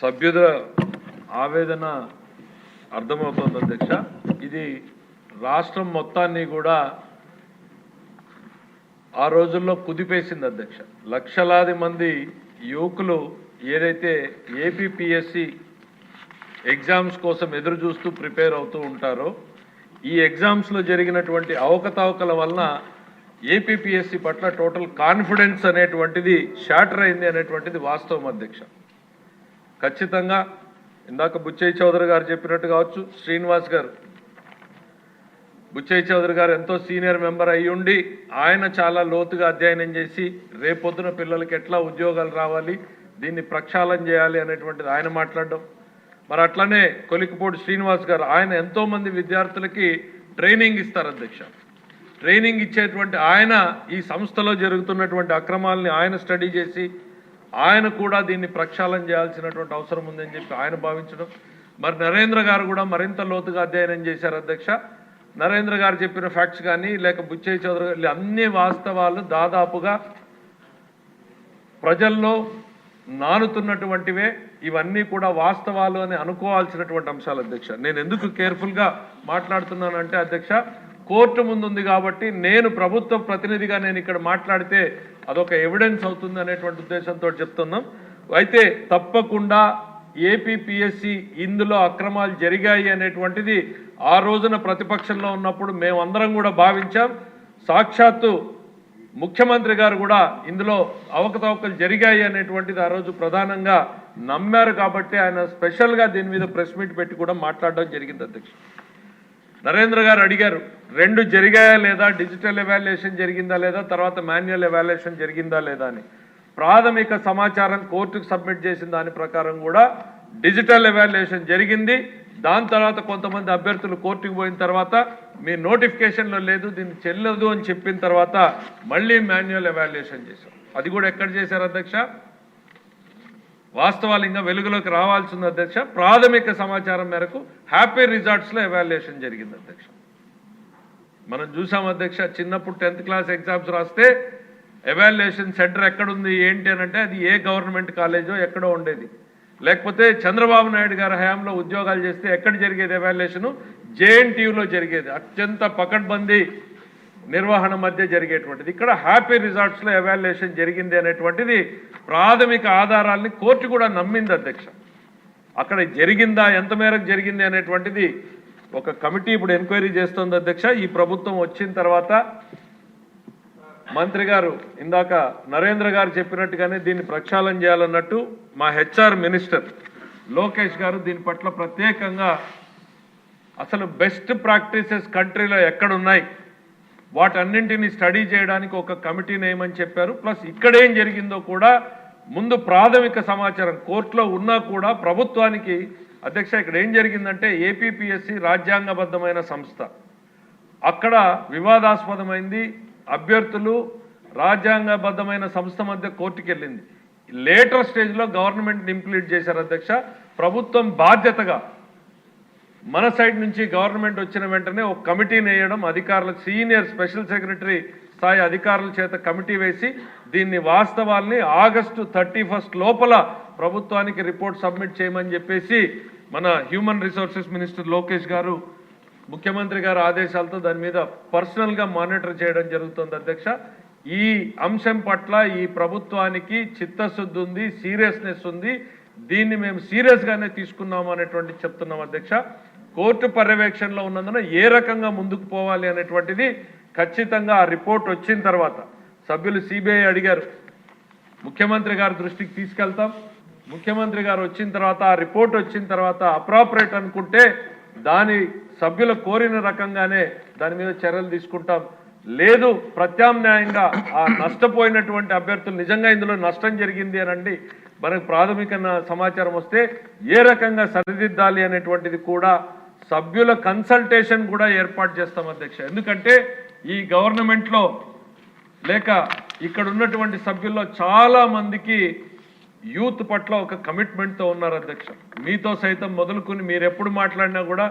సభ్యుల ఆవేదన అర్థమవుతోంది అధ్యక్ష. ఇది రాష్ట్రం మొత్తాన్ని కూడా ఆ రోజుల్లో కుదిపేసింది అధ్యక్ష. లక్షలాది మంది యువకులు ఏదైతే ఏపీపీఎస్సీ ఎగ్జామ్స్ కోసం ఎదురు చూస్తూ ప్రిపేర్ అవుతూ ఉంటారో ఈ ఎగ్జామ్స్లో జరిగినటువంటి అవకతవకల వలన ఏపీపీఎస్సీ పట్ల టోటల్ కాన్ఫిడెన్స్ అనేటువంటిది షాటర్ అయింది అనేటువంటిది వాస్తవం అధ్యక్ష. ఖచ్చితంగా ఇందాక బుచ్చయ్య చౌదరి గారు చెప్పినట్టు కావచ్చు, శ్రీనివాస్ గారు, బుచ్చయ్య చౌదరి గారు ఎంతో సీనియర్ మెంబర్ అయ్యుండి ఆయన చాలా లోతుగా అధ్యయనం చేసి రేపొద్దున పిల్లలకి ఎట్లా ఉద్యోగాలు రావాలి, దీన్ని ప్రక్షాళన చేయాలి అనేటువంటిది ఆయన మాట్లాడడం. మరి అట్లనే కొలికిపూడి శ్రీనివాస్ గారు ఆయన ఎంతోమంది విద్యార్థులకి ట్రైనింగ్ ఇస్తారు అధ్యక్ష. ట్రైనింగ్ ఇచ్చేటువంటి ఆయన ఈ సంస్థలో జరుగుతున్నటువంటి అక్రమాలని ఆయన స్టడీ చేసి ఆయన కూడా దీన్ని ప్రక్షాళన చేయాల్సినటువంటి అవసరం ఉందని చెప్పి ఆయన భావించడం. మరి నరేంద్ర గారు కూడా మరింత లోతుగా అధ్యయనం చేశారు అధ్యక్ష. నరేంద్ర గారు చెప్పిన ఫ్యాక్ట్స్ కానీ లేక బుచ్చయ్య చౌదరి గారు అన్ని వాస్తవాలు దాదాపుగా ప్రజల్లో నానుతున్నటువంటివే. ఇవన్నీ కూడా వాస్తవాలు అని అనుకోవాల్సినటువంటి అంశాలు అధ్యక్ష. నేను ఎందుకు కేర్ఫుల్గా మాట్లాడుతున్నానంటే అధ్యక్ష, కోర్టు ముందుంది కాబట్టి నేను ప్రభుత్వ ప్రతినిధిగా నేను ఇక్కడ మాట్లాడితే అదొక ఎవిడెన్స్ అవుతుంది అనేటువంటి ఉద్దేశంతో చెప్తున్నాం. అయితే తప్పకుండా ఏపీపీఎస్సీ ఇందులో అక్రమాలు జరిగాయి అనేటువంటిది ఆ రోజున ప్రతిపక్షంలో ఉన్నప్పుడు మేమందరం కూడా భావించాం. సాక్షాత్తు ముఖ్యమంత్రి గారు కూడా ఇందులో అవకతవకలు జరిగాయి అనేటువంటిది ఆ రోజు ప్రధానంగా నమ్మారు కాబట్టి ఆయన స్పెషల్గా దీని మీద ప్రెస్ మీట్ పెట్టి కూడా మాట్లాడడం జరిగింది అధ్యక్ష. నరేంద్ర గారు అడిగారు, 2 జరిగాయా లేదా, డిజిటల్ ఎవాల్యుయేషన్ జరిగిందా లేదా, తర్వాత మాన్యువల్ ఎవాల్యుయేషన్ జరిగిందా లేదా అని. ప్రాథమిక సమాచారం కోర్టుకు సబ్మిట్ చేసిన దాని ప్రకారం కూడా డిజిటల్ ఎవాల్యుయేషన్ జరిగింది. దాని తర్వాత కొంతమంది అభ్యర్థులు కోర్టుకు పోయిన తర్వాత మీ నోటిఫికేషన్లో లేదు, దీన్ని చెల్లదు అని చెప్పిన తర్వాత మళ్ళీ మాన్యువల్ ఎవాల్యుయేషన్ చేశాం. అది కూడా ఎక్కడ చేశారు అధ్యక్ష? వాస్తవాలు ఇంకా వెలుగులోకి రావాల్సింది అధ్యక్ష. ప్రాథమిక సమాచారం మేరకు హ్యాపీ రిజార్ట్స్లో ఎవాల్యుయేషన్ జరిగింది అధ్యక్ష. మనం చూసాం అధ్యక్ష, చిన్నప్పుడు 10th క్లాస్ ఎగ్జామ్స్ రాస్తే ఎవాల్యుయేషన్ సెంటర్ ఎక్కడుంది ఏంటి అని అంటే అది ఏ గవర్నమెంట్ కాలేజో ఎక్కడో ఉండేది. లేకపోతే చంద్రబాబు నాయుడు గారి హయాంలో ఉద్యోగాలు చేస్తే ఎక్కడ జరిగేది ఎవాల్యుయేషను? జేఎన్టీయూలో జరిగేది. అత్యంత పకడ్బందీ నిర్వహణ మధ్య జరిగేటువంటిది. ఇక్కడ హ్యాపీ రిజార్ట్స్లో ఎవాల్యుయేషన్ జరిగింది అనేటువంటిది ప్రాథమిక ఆధారాలని కోర్టు కూడా నమ్మింది అధ్యక్ష. అక్కడ జరిగిందా, ఎంత మేరకు జరిగింది అనేటువంటిది ఒక కమిటీ ఇప్పుడు ఎంక్వైరీ చేస్తుంది అధ్యక్ష. ఈ ప్రభుత్వం వచ్చిన తర్వాత మంత్రి గారు ఇందాక నరేంద్ర గారు చెప్పినట్టుగానే దీన్ని ప్రక్షాళన చేయాలన్నట్టు మా హెచ్ఆర్ మినిస్టర్ లోకేష్ గారు దీని పట్ల ప్రత్యేకంగా అసలు బెస్ట్ ప్రాక్టీసెస్ కంట్రీలో ఎక్కడున్నాయి వాటన్నింటినీ స్టడీ చేయడానికి ఒక కమిటీ నేమని చెప్పారు. ప్లస్ ఇక్కడేం జరిగిందో కూడా ముందు ప్రాథమిక సమాచారం కోర్టులో ఉన్నా కూడా ప్రభుత్వానికి అధ్యక్ష ఇక్కడ ఏం జరిగిందంటే ఏపీపీఎస్సీ రాజ్యాంగబద్ధమైన సంస్థ, అక్కడ వివాదాస్పదమైంది. అభ్యర్థులు రాజ్యాంగబద్ధమైన సంస్థ మధ్య కోర్టుకు వెళ్ళింది. లేటర్ స్టేజ్లో గవర్నమెంట్ ఇంప్లీట్ చేశారు అధ్యక్ష. ప్రభుత్వం బాధ్యతగా మన సైడ్ నుంచి గవర్నమెంట్ వచ్చిన వెంటనే ఒక కమిటీని వేయడం, అధికారులకు సీనియర్ స్పెషల్ సెక్రటరీ స్థాయి అధికారుల చేత కమిటీ వేసి దీన్ని వాస్తవాల్ని ఆగస్టు 31 లోపల ప్రభుత్వానికి రిపోర్ట్ సబ్మిట్ చేయమని చెప్పేసి మన హ్యూమన్ రిసోర్సెస్ మినిస్టర్ లోకేష్ గారు ముఖ్యమంత్రి గారి ఆదేశాలతో దాని మీద పర్సనల్గా మానిటర్ చేయడం జరుగుతుంది అధ్యక్ష. ఈ అంశం పట్ల ఈ ప్రభుత్వానికి చిత్తశుద్ధి ఉంది, సీరియస్నెస్ ఉంది. దీన్ని మేము సీరియస్గానే తీసుకున్నాము అనేటువంటి చెప్తున్నాం అధ్యక్ష. కోర్టు పర్యవేక్షణలో ఉన్నందున ఏ రకంగా ముందుకు పోవాలి అనేటువంటిది ఖచ్చితంగా ఆ రిపోర్ట్ వచ్చిన తర్వాత సభ్యులు సిబిఐ అడిగారు, ముఖ్యమంత్రి గారి దృష్టికి తీసుకెళ్తాం. ముఖ్యమంత్రి గారు వచ్చిన తర్వాత ఆ రిపోర్ట్ వచ్చిన తర్వాత అప్రాపరేట్ అనుకుంటే దాని సభ్యులు కోరిన రకంగానే దాని మీద చర్యలు తీసుకుంటాం. లేదు ప్రత్యామ్నాయంగా ఆ నష్టపోయినటువంటి అభ్యర్థులు నిజంగా ఇందులో నష్టం జరిగింది అనండి మనకు ప్రాథమిక సమాచారం వస్తే ఏ రకంగా సరిదిద్దాలి అనేటువంటిది కూడా సభ్యుల కన్సల్టేషన్ కూడా ఏర్పాటు చేస్తాం అధ్యక్ష. ఎందుకంటే ఈ గవర్నమెంట్లో లేక ఇక్కడ ఉన్నటువంటి సభ్యుల్లో చాలా మందికి యూత్ పట్ల ఒక కమిట్మెంట్తో ఉన్నారు అధ్యక్ష. మీతో సైతం మొదలుకొని మీరు ఎప్పుడు మాట్లాడినా కూడా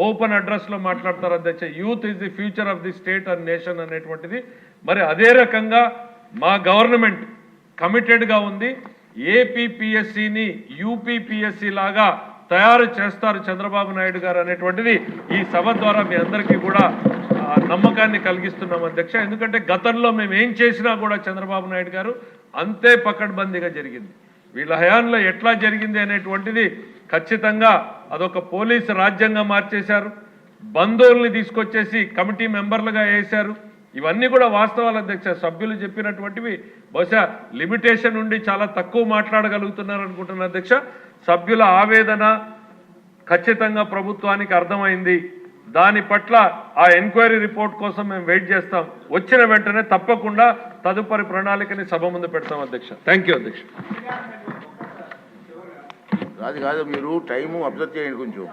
ఓపెన్ అడ్రస్లో మాట్లాడతారు అధ్యక్ష. Youth is the future of the state and nation అనేటువంటిది. మరి అదే రకంగా మా గవర్నమెంట్ కమిటెడ్గా ఉంది. ఏపీపీఎస్సీని యూపీపీఎస్సీ లాగా తయారు చేస్తారు చంద్రబాబు నాయుడు గారు అనేటువంటిది ఈ సభ ద్వారా మీ అందరికీ కూడా నమ్మకాన్ని కలిగిస్తున్నాం అధ్యక్ష. ఎందుకంటే గతంలో మేము ఏం చేసినా కూడా చంద్రబాబు నాయుడు గారు అంతే పకడ్బందీగా జరిగింది. వీళ్ళ హయాంలో ఎట్లా జరిగింది అనేటువంటిది ఖచ్చితంగా అదొక పోలీసు రాజ్యంగా మార్చేశారు. బంధువుల్ని తీసుకొచ్చేసి కమిటీ మెంబర్లుగా వేశారు. ఇవన్నీ కూడా వాస్తవాలు అధ్యక్ష. సభ్యులు చెప్పినటువంటివి బహుశా లిమిటేషన్ ఉండి చాలా తక్కువ మాట్లాడగలుగుతున్నారు అనుకుంటున్నా అధ్యక్ష. సభ్యుల ఆవేదన ఖచ్చితంగా ప్రభుత్వానికి అర్థమైంది. దాని పట్ల ఆ ఎంక్వైరీ రిపోర్ట్ కోసం మేము వెయిట్ చేస్తాం. వచ్చిన వెంటనే తప్పకుండా తదుపరి ప్రణాళికని సభ ముందు పెడతాం అధ్యక్ష. థ్యాంక్ యూ అధ్యక్ష. కాదు మీరు టైము అబ్జర్వ్ చేయండి కొంచెం.